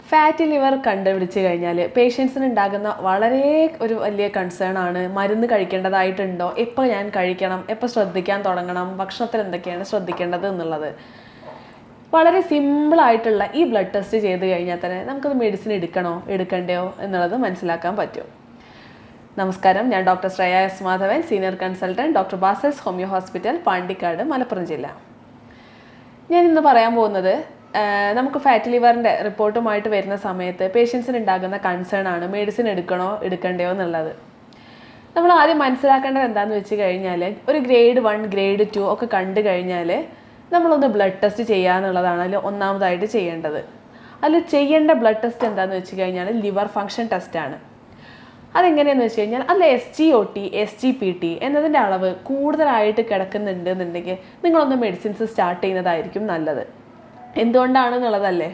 Fatty liver കണ്ടുപിടിച്ച് കഴിഞ്ഞാൽ പേഷ്യൻസിന് ഉണ്ടാകുന്ന വളരെ ഒരു വലിയ കൺസേൺ ആണ്. മരുന്ന് കഴിക്കേണ്ടതായിട്ടുണ്ടോ, എപ്പോൾ ഞാൻ കഴിക്കണം, എപ്പോൾ ശ്രദ്ധിക്കാൻ തുടങ്ങണം, ഭക്ഷണത്തിൽ എന്തൊക്കെയാണ് ശ്രദ്ധിക്കേണ്ടത് എന്നുള്ളത്. വളരെ സിമ്പിളായിട്ടുള്ള ഈ ബ്ലഡ് ടെസ്റ്റ് ചെയ്ത് കഴിഞ്ഞാൽ തന്നെ നമുക്കത് മെഡിസിൻ എടുക്കണോ എടുക്കണ്ടയോ എന്നുള്ളത് മനസ്സിലാക്കാൻ പറ്റും. നമസ്കാരം, ഞാൻ doctor Shreya S Madhavan, senior consultant, doctor Basil's homoeo hospital, Pandikkad, Malappuram ജില്ല. ഞാൻ ഇന്ന് പറയാൻ പോകുന്നത് നമുക്ക് ഫാറ്റി ലിവറിൻ്റെ റിപ്പോർട്ടുമായിട്ട് വരുന്ന സമയത്ത് പേഷ്യൻസിന് ഉണ്ടാകുന്ന കൺസേൺ ആണ് മെഡിസിൻ എടുക്കണോ എടുക്കണ്ടയോ എന്നുള്ളത്. നമ്മൾ ആദ്യം മനസ്സിലാക്കേണ്ടത് എന്താണെന്ന് വെച്ച് കഴിഞ്ഞാൽ, ഒരു ഗ്രേഡ് 1 ഗ്രേഡ് 2 ഒക്കെ കണ്ടു കഴിഞ്ഞാൽ നമ്മളൊന്ന് ബ്ലഡ് ടെസ്റ്റ് ചെയ്യുക എന്നുള്ളതാണ് അതിൽ ഒന്നാമതായിട്ട് ചെയ്യേണ്ടത്. അതിൽ ചെയ്യേണ്ട ബ്ലഡ് ടെസ്റ്റ് എന്താണെന്ന് വെച്ച് കഴിഞ്ഞാൽ ലിവർ ഫങ്ഷൻ ടെസ്റ്റാണ്. അതെങ്ങനെയാണെന്ന് വെച്ച് കഴിഞ്ഞാൽ അതിൽ SGOT SGPT എന്നതിൻ്റെ അളവ് കൂടുതലായിട്ട് കിടക്കുന്നുണ്ട് എന്നുണ്ടെങ്കിൽ നിങ്ങളൊന്ന് മെഡിസിൻസ് സ്റ്റാർട്ട് ചെയ്യുന്നതായിരിക്കും നല്ലത്. എന്തുകൊണ്ടാണെന്നുള്ളതല്ലേ,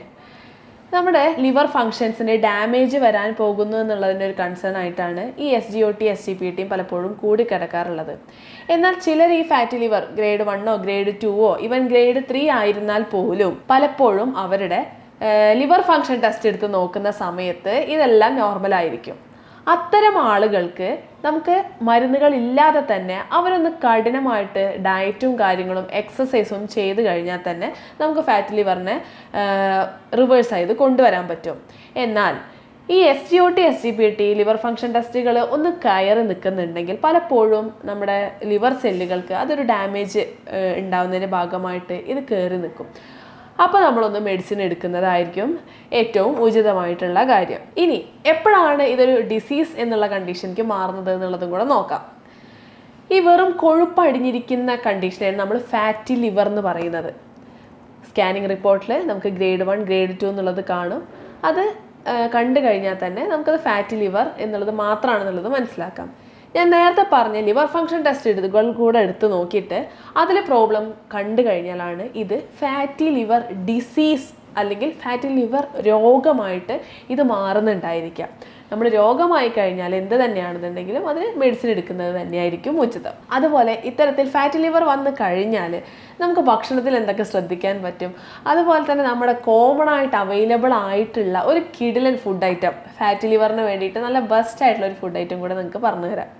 നമ്മുടെ ലിവർ ഫങ്ഷൻസിന് ഡാമേജ് വരാൻ പോകുന്നു എന്നുള്ളതിൻ്റെ ഒരു കൺസേൺ ആയിട്ടാണ് ഈ SGOT SGPT പലപ്പോഴും കൂടിക്കിടക്കാറുള്ളത്. എന്നാൽ ചിലർ ഈ fatty liver grade 1 grade 2 even grade 3 ആയിരുന്നാൽ പോലും പലപ്പോഴും അവരുടെ ലിവർ ഫങ്ഷൻ ടെസ്റ്റ് എടുത്ത് നോക്കുന്ന സമയത്ത് ഇതെല്ലാം നോർമലായിരിക്കും. അത്തരം ആളുകൾക്ക് നമുക്ക് മരുന്നുകളില്ലാതെ തന്നെ അവരൊന്ന് കഠിനമായിട്ട് ഡയറ്റും കാര്യങ്ങളും എക്സസൈസും ചെയ്ത് കഴിഞ്ഞാൽ തന്നെ നമുക്ക് ഫാറ്റി ലിവറിനെ റിവേഴ്സ് ചെയ്ത് കൊണ്ടുവരാൻ പറ്റും. എന്നാൽ ഈ SGOT SGPT ലിവർ ഫങ്ഷൻ ടെസ്റ്റുകൾ ഒന്ന് കയറി നിൽക്കുന്നുണ്ടെങ്കിൽ പലപ്പോഴും നമ്മുടെ ലിവർ സെല്ലുകൾക്ക് അതൊരു ഡാമേജ് ഉണ്ടാവുന്നതിൻ്റെ ഭാഗമായിട്ട് ഇത് കയറി നിൽക്കും. അപ്പോൾ നമ്മളൊന്ന് മെഡിസിൻ എടുക്കുന്നതായിരിക്കും ഏറ്റവും ഉചിതമായിട്ടുള്ള കാര്യം. ഇനി എപ്പോഴാണ് ഇതൊരു ഡിസീസ് എന്നുള്ള കണ്ടീഷനിലേക്ക് മാറുന്നത് എന്നുള്ളതും കൂടെ നോക്കാം. ഈ വെറും കൊഴുപ്പടിഞ്ഞിരിക്കുന്ന കണ്ടീഷനാണ് നമ്മൾ ഫാറ്റി ലിവർ എന്ന് പറയുന്നത്. സ്കാനിങ് റിപ്പോർട്ടിൽ നമുക്ക് ഗ്രേഡ് 1 ഗ്രേഡ് 2 എന്നുള്ളത് കാണും. അത് കണ്ടു കഴിഞ്ഞാൽ തന്നെ നമുക്കത് ഫാറ്റി ലിവർ എന്നുള്ളത് മാത്രമാണെന്നുള്ളത് മനസ്സിലാക്കാം. ഞാൻ നേരത്തെ പറഞ്ഞ ലിവർ ഫങ്ഷൻ ടെസ്റ്റ് കൂടെ എടുത്ത് നോക്കിയിട്ട് അതിൽ പ്രോബ്ലം കണ്ടു കഴിഞ്ഞാലാണ് ഇത് ഫാറ്റി ലിവർ ഡിസീസ് അല്ലെങ്കിൽ ഫാറ്റി ലിവർ രോഗമായിട്ട് ഇത് മാറുന്നുണ്ടായിരിക്കാം. നമ്മൾ രോഗമായി കഴിഞ്ഞാൽ എന്ത് തന്നെയാണെന്നുണ്ടെങ്കിലും അതിന് മെഡിസിൻ എടുക്കുന്നത് തന്നെയായിരിക്കും ഉചിതം. അതുപോലെ ഇത്തരത്തിൽ ഫാറ്റി ലിവർ വന്നു കഴിഞ്ഞാൽ നമുക്ക് ഭക്ഷണത്തിൽ എന്തൊക്കെ ശ്രദ്ധിക്കാൻ പറ്റും, അതുപോലെ തന്നെ നമ്മുടെ കോമൺ ആയിട്ട് അവൈലബിൾ ആയിട്ടുള്ള ഒരു കിടിലൻ ഫുഡ് ഐറ്റം, ഫാറ്റി ലിവറിന് വേണ്ടിയിട്ട് നല്ല ബെസ്റ്റ് ആയിട്ടുള്ള ഒരു ഫുഡ് ഐറ്റം കൂടെ നിങ്ങൾക്ക് പറഞ്ഞു തരാം.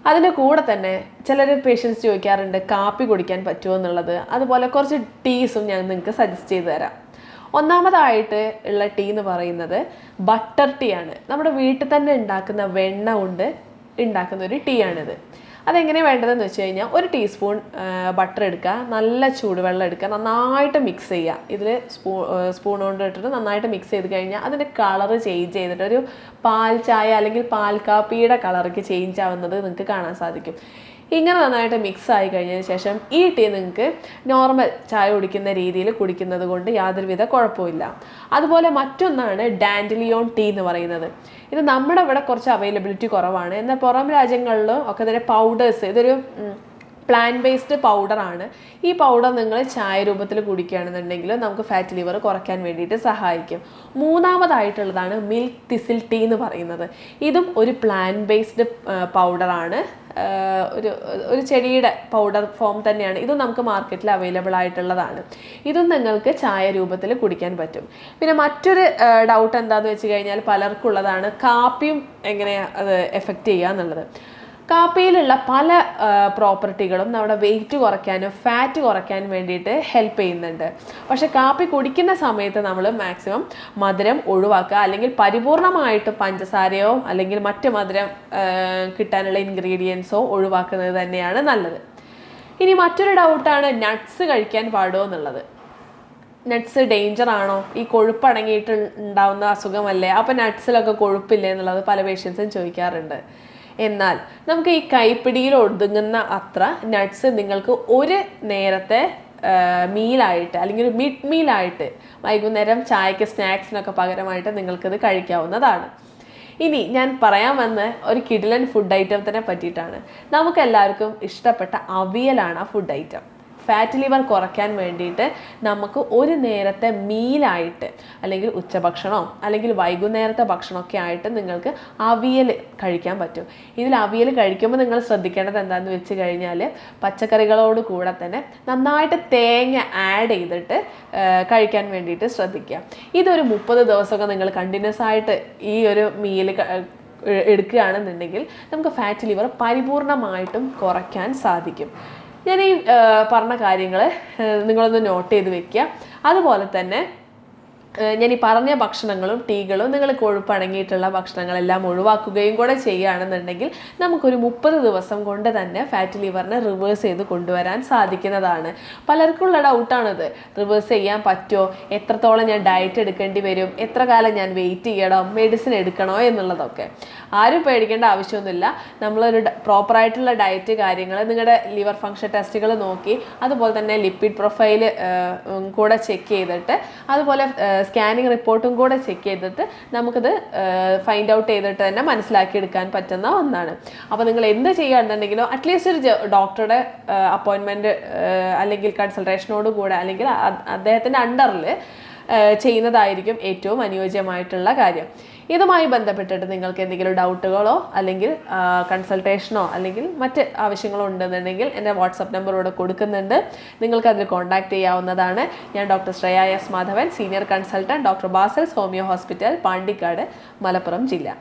അതിൻ്റെ കൂടെ തന്നെ ചിലർ പേഷ്യൻസ് ചോദിക്കാറുണ്ട് കാപ്പി കുടിക്കാൻ പറ്റുമോ എന്നുള്ളത്. അതുപോലെ കുറച്ച് ടീസും ഞാൻ നിങ്ങൾക്ക് സജസ്റ്റ് ചെയ്ത് തരാം. ഒന്നാമതായിട്ട് ഉള്ള ടീ എന്ന് പറയുന്നത് ബട്ടർ ടീ ആണ്. നമ്മുടെ വീട്ടിൽ തന്നെ ഉണ്ടാക്കുന്ന വെണ്ണ കൊണ്ട് ഉണ്ടാക്കുന്ന ഒരു ടീ ആണിത്. അതെങ്ങനെയാണ് വേണ്ടതെന്ന് വെച്ച് കഴിഞ്ഞാൽ, ഒരു ടീസ്പൂൺ ബട്ടർ എടുക്കുക, നല്ല ചൂടുവെള്ളം എടുക്കുക, നന്നായിട്ട് മിക്സ് ചെയ്യുക. ഇതിൽ സ്പൂൺ കൊണ്ട് ഇട്ടിട്ട് നന്നായിട്ട് മിക്സ് ചെയ്ത് കഴിഞ്ഞാൽ അതിൻ്റെ കളറ് ചേഞ്ച് ചെയ്തിട്ട് ഒരു പാൽ ചായ അല്ലെങ്കിൽ പാൽ കാപ്പിയുടെ കളർക്ക് ചേഞ്ച് ആവുന്നത് നിങ്ങൾക്ക് കാണാൻ സാധിക്കും. ഇങ്ങനെ നന്നായിട്ട് മിക്സ് ആയി കഴിഞ്ഞതിന് ശേഷം ഈ ടീ നിങ്ങൾക്ക് നോർമൽ ചായ കുടിക്കുന്ന രീതിയിൽ കുടിക്കുന്നത് കൊണ്ട് യാതൊരുവിധ കുഴപ്പമില്ല. അതുപോലെ മറ്റൊന്നാണ് ഡാൻഡിലിയോൺ ടീ എന്ന് പറയുന്നത്. ഇത് നമ്മുടെ ഇവിടെ കുറച്ച് അവൈലബിലിറ്റി കുറവാണ്. എന്നാൽ പുറം രാജ്യങ്ങളിലും ഒക്കെ ഇതിൻ്റെ പൗഡേഴ്സ്, ഇതൊരു പ്ലാന്റ് ബേസ്ഡ് പൗഡറാണ്. ഈ പൗഡർ നിങ്ങൾ ചായ രൂപത്തിൽ കുടിക്കുകയാണെന്നുണ്ടെങ്കിൽ നമുക്ക് ഫാറ്റി ലിവർ കുറയ്ക്കാൻ വേണ്ടിയിട്ട് സഹായിക്കും. മൂന്നാമതായിട്ടുള്ളതാണ് മിൽക്ക് തിസിൽ ടീ എന്ന് പറയുന്നത്. ഇതും ഒരു പ്ലാന്റ് ബേസ്ഡ് പൗഡറാണ്. ഒരു ചെടിയുടെ പൗഡർ ഫോം തന്നെയാണ്. ഇതും നമുക്ക് മാർക്കറ്റിൽ അവൈലബിൾ ആയിട്ടുള്ളതാണ്. ഇതും നിങ്ങൾക്ക് ചായ രൂപത്തിൽ കുടിക്കാൻ പറ്റും. പിന്നെ മറ്റൊരു ഡൗട്ട് എന്താണെന്ന് വെച്ച് കഴിഞ്ഞാൽ പലർക്കുള്ളതാണ് കാപ്പിയും എങ്ങനെയാണ് അത് എഫക്റ്റ് ചെയ്യുക എന്നുള്ളത്. കാപ്പിയിലുള്ള പല പ്രോപ്പർട്ടികളും നമ്മുടെ വെയിറ്റ് കുറയ്ക്കാനും ഫാറ്റ് കുറയ്ക്കാനും വേണ്ടിയിട്ട് ഹെൽപ്പ് ചെയ്യുന്നുണ്ട്. പക്ഷേ കാപ്പി കുടിക്കുന്ന സമയത്ത് നമ്മൾ മാക്സിമം മധുരം ഒഴിവാക്കുക, അല്ലെങ്കിൽ പരിപൂർണമായിട്ട് പഞ്ചസാരയോ അല്ലെങ്കിൽ മറ്റ് മധുരം കിട്ടാനുള്ള ഇൻഗ്രീഡിയൻസോ ഒഴിവാക്കുന്നത് തന്നെയാണ് നല്ലത്. ഇനി മറ്റൊരു ഡൗട്ടാണ് നട്ട്സ് കഴിക്കാൻ പാടുമോ എന്നുള്ളത്. നട്ട്സ് ഡേഞ്ചർ ആണോ, ഈ കൊഴുപ്പ് അടങ്ങിയിട്ട് ഉണ്ടാവുന്ന അസുഖമല്ലേ, അപ്പോൾ നട്ട്സിലൊക്കെ കൊഴുപ്പില്ലേ എന്നുള്ളത് പല പേഷ്യൻസും ചോദിക്കാറുണ്ട്. എന്നാൽ നമുക്ക് ഈ കൈപ്പിടിയിൽ ഒതുങ്ങുന്ന അത്ര നട്ട്സ് നിങ്ങൾക്ക് ഒരു നേരത്തെ മീലായിട്ട് അല്ലെങ്കിൽ ഒരു മിഡ് മീലായിട്ട് വൈകുന്നേരം ചായക്ക് സ്നാക്സിനൊക്കെ പകരമായിട്ട് നിങ്ങൾക്കിത് കഴിക്കാവുന്നതാണ്. ഇനി ഞാൻ പറയാൻ വന്ന ഒരു കിടിലൻ ഫുഡ് ഐറ്റത്തിനെ പറ്റിയിട്ടാണ്. നമുക്കെല്ലാവർക്കും ഇഷ്ടപ്പെട്ട അവിയലാണ് ആ ഫുഡ് ഐറ്റം. ഫാറ്റ് ലിവർ കുറയ്ക്കാൻ വേണ്ടിയിട്ട് നമുക്ക് ഒരു നേരത്തെ മീലായിട്ട് അല്ലെങ്കിൽ ഉച്ചഭക്ഷണമോ അല്ലെങ്കിൽ വൈകുന്നേരത്തെ ഭക്ഷണമൊക്കെ ആയിട്ട് നിങ്ങൾക്ക് അവിയൽ കഴിക്കാൻ പറ്റും. ഇതിൽ അവിയൽ കഴിക്കുമ്പോൾ നിങ്ങൾ ശ്രദ്ധിക്കേണ്ടത് എന്താണെന്ന് വെച്ച് കഴിഞ്ഞാൽ പച്ചക്കറികളോട് കൂടെ തന്നെ നന്നായിട്ട് തേങ്ങ ആഡ് ചെയ്തിട്ട് കഴിക്കാൻ വേണ്ടിയിട്ട് ശ്രദ്ധിക്കുക. ഇതൊരു 30 ദിവസമൊക്കെ നിങ്ങൾ കണ്ടിന്യൂസ് ആയിട്ട് ഈ ഒരു മീൽ എടുക്കുകയാണെന്നുണ്ടെങ്കിൽ നമുക്ക് ഫാറ്റ് ലിവർ പരിപൂർണമായിട്ടും കുറയ്ക്കാൻ സാധിക്കും. ഞാൻ ഈ പറഞ്ഞ കാര്യങ്ങൾ നിങ്ങളൊന്ന് നോട്ട് ചെയ്ത് വെക്കുക. അതുപോലെ തന്നെ ഞാൻ ഈ പറഞ്ഞ ഭക്ഷണങ്ങളും ടീകളും നിങ്ങൾ കൊഴുപ്പടങ്ങിയിട്ടുള്ള ഭക്ഷണങ്ങളെല്ലാം ഒഴിവാക്കുകയും കൂടെ ചെയ്യുകയാണെന്നുണ്ടെങ്കിൽ നമുക്കൊരു 30 ദിവസം കൊണ്ട് തന്നെ ഫാറ്റ് ലിവറിനെ റിവേഴ്സ് ചെയ്ത് കൊണ്ടുവരാൻ സാധിക്കുന്നതാണ്. പലർക്കുള്ള ഡൗട്ടാണിത്, റിവേഴ്സ് ചെയ്യാൻ പറ്റുമോ, എത്രത്തോളം ഞാൻ ഡയറ്റ് എടുക്കേണ്ടി വരും, എത്ര കാലം ഞാൻ വെയിറ്റ് ചെയ്യണം, മെഡിസിൻ എടുക്കണോ എന്നുള്ളതൊക്കെ. ആരും പേടിക്കേണ്ട ആവശ്യമൊന്നുമില്ല. നമ്മളൊരു പ്രോപ്പറായിട്ടുള്ള ഡയറ്റ് കാര്യങ്ങൾ, നിങ്ങളുടെ ലിവർ ഫങ്ഷൻ ടെസ്റ്റുകൾ നോക്കി അതുപോലെ തന്നെ ലിപ്പിഡ് പ്രൊഫൈൽ കൂടെ ചെക്ക് ചെയ്തിട്ട് അതുപോലെ സ്കാനിങ് റിപ്പോർട്ടും കൂടെ ചെക്ക് ചെയ്തിട്ട് നമുക്കിത് ഫൈൻഡ് ഔട്ട് ചെയ്തിട്ട് തന്നെ മനസ്സിലാക്കിയെടുക്കാൻ പറ്റുന്ന ഒന്നാണ്. അപ്പോൾ നിങ്ങൾ എന്ത് ചെയ്യുകയാണെന്നുണ്ടെങ്കിലോ അറ്റ്ലീസ്റ്റ് ഒരു ഡോക്ടറുടെ അപ്പോയിൻമെൻറ്റ് അല്ലെങ്കിൽ കൺസൾട്ടേഷനോട് കൂടെ അല്ലെങ്കിൽ അദ്ദേഹത്തിൻ്റെ അണ്ടറിൽ ചെയ്യുന്നതായിരിക്കും ഏറ്റവും അനുയോജ്യമായിട്ടുള്ള കാര്യം. ഇതുമായി ബന്ധപ്പെട്ടിട്ട് നിങ്ങൾക്ക് എന്തെങ്കിലും ഡൗട്ടുകളോ അല്ലെങ്കിൽ കൺസൾട്ടേഷനോ അല്ലെങ്കിൽ മറ്റ് ആവശ്യങ്ങളോ ഉണ്ടെന്നുണ്ടെങ്കിൽ എൻ്റെ വാട്സപ്പ് നമ്പർ ഇവിടെ കൊടുക്കുന്നുണ്ട്. നിങ്ങൾക്ക് അതിൽ കോൺടാക്ട് ചെയ്യാവുന്നതാണ്. ഞാൻ doctor Shreya S Madhavan, senior consultant, doctor Basil's homoeo hospital, Pandikkad, Malappuram ജില്ല.